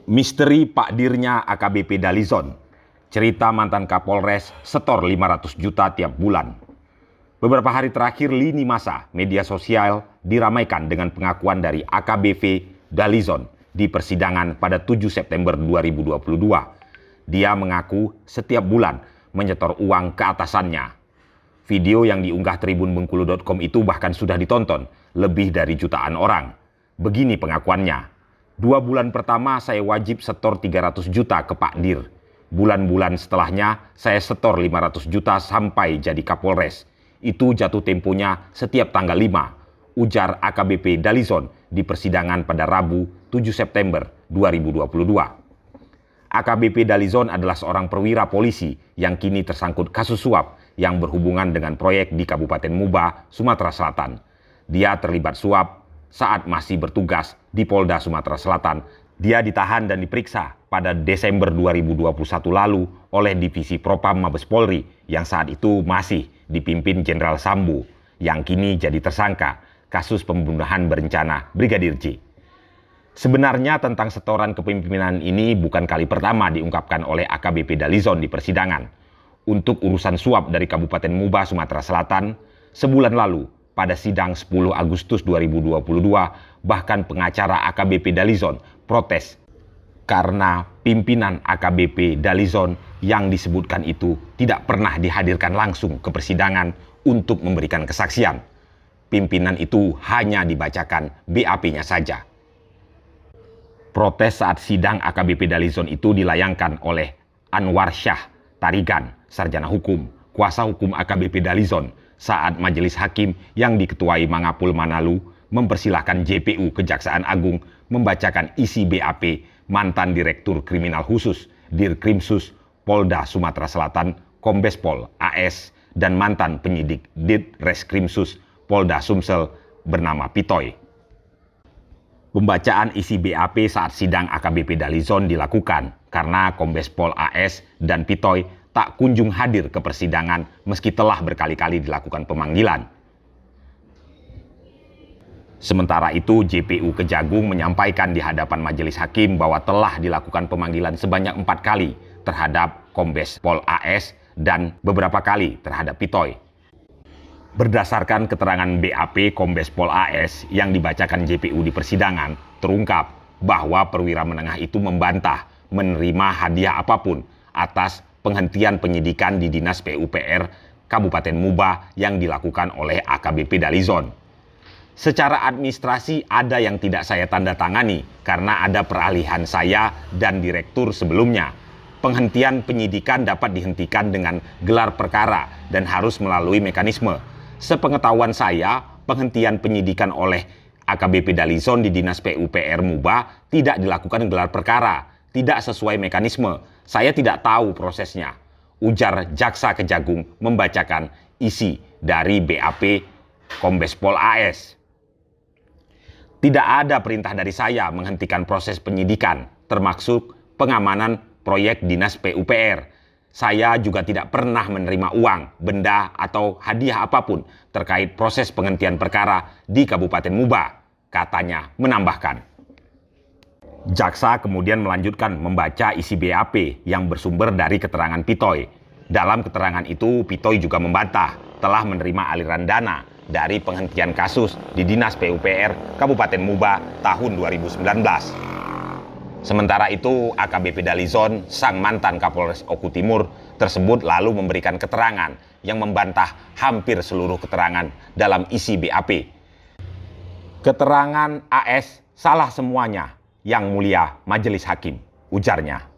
Misteri Pakdirnya AKBP Dalizon. Cerita mantan Kapolres setor 500 juta tiap bulan. Beberapa hari terakhir lini masa media sosial diramaikan dengan pengakuan dari AKBP Dalizon di persidangan pada 7 September 2022. Dia mengaku setiap bulan menyetor uang ke atasannya. Video yang diunggah tribunbengkulu.com itu bahkan sudah ditonton lebih dari jutaan orang. Begini pengakuannya. 2 bulan pertama saya wajib setor 300 juta ke Pak Dir. Bulan-bulan setelahnya saya setor 500 juta sampai jadi Kapolres. Itu jatuh temponya setiap tanggal 5, ujar AKBP Dalizon di persidangan pada Rabu 7 September 2022. AKBP Dalizon adalah seorang perwira polisi yang kini tersangkut kasus suap yang berhubungan dengan proyek di Kabupaten Muba, Sumatera Selatan. Dia terlibat suap saat masih bertugas di Polda Sumatera Selatan. Dia ditahan dan diperiksa pada Desember 2021 lalu oleh Divisi Propam Mabes Polri yang saat itu masih dipimpin Jenderal Sambo yang kini jadi tersangka kasus pembunuhan berencana Brigadir J. Sebenarnya tentang setoran kepemimpinan ini bukan kali pertama diungkapkan oleh AKBP Dalizon di persidangan. Untuk urusan suap dari Kabupaten Muba, Sumatera Selatan, sebulan lalu pada sidang 10 Agustus 2022, bahkan pengacara AKBP Dalizon protes karena pimpinan AKBP Dalizon yang disebutkan itu tidak pernah dihadirkan langsung ke persidangan untuk memberikan kesaksian. Pimpinan itu hanya dibacakan BAP-nya saja. Protes saat sidang AKBP Dalizon itu dilayangkan oleh Anwar Syah Tarigan, sarjana hukum, kuasa hukum AKBP Dalizon, saat majelis hakim yang diketuai Mangapul Manalu mempersilahkan JPU Kejaksaan Agung membacakan isi BAP mantan Direktur Kriminal Khusus Dirkrimsus Polda Sumatera Selatan Kombes Pol AS dan mantan penyidik Ditreskrimsus Polda Sumsel bernama Pitoy. Pembacaan isi BAP saat sidang AKBP Dalizon dilakukan karena Kombes Pol AS dan Pitoy tak kunjung hadir ke persidangan meski telah berkali-kali dilakukan pemanggilan. Sementara itu, JPU Kejagung menyampaikan di hadapan majelis hakim bahwa telah dilakukan pemanggilan sebanyak 4 kali terhadap Kombes Pol AS dan beberapa kali terhadap Pitoy. Berdasarkan keterangan BAP Kombes Pol AS yang dibacakan JPU di persidangan, terungkap bahwa perwira menengah itu membantah menerima hadiah apapun atas penghentian penyidikan di Dinas PUPR Kabupaten Muba yang dilakukan oleh AKBP Dalizon. Secara administrasi ada yang tidak saya tanda tangani karena ada peralihan saya dan direktur sebelumnya. Penghentian penyidikan dapat dihentikan dengan gelar perkara dan harus melalui mekanisme. Sepengetahuan saya, penghentian penyidikan oleh AKBP Dalizon di Dinas PUPR Muba tidak dilakukan gelar perkara, tidak sesuai mekanisme. Saya tidak tahu prosesnya, ujar Jaksa Kejagung membacakan isi dari BAP Kombes Pol AS. Tidak ada perintah dari saya menghentikan proses penyidikan, termasuk pengamanan proyek Dinas PUPR. Saya juga tidak pernah menerima uang, benda, atau hadiah apapun terkait proses penghentian perkara di Kabupaten Muba, katanya menambahkan. Jaksa kemudian melanjutkan membaca isi BAP yang bersumber dari keterangan Pitoy. Dalam keterangan itu, Pitoy juga membantah telah menerima aliran dana dari penghentian kasus di Dinas PUPR Kabupaten Muba tahun 2019. Sementara itu, AKBP Dalizon, sang mantan Kapolres Oku Timur tersebut lalu memberikan keterangan yang membantah hampir seluruh keterangan dalam isi BAP. Keterangan AS salah semuanya, Yang Mulia Majelis Hakim, ujarnya.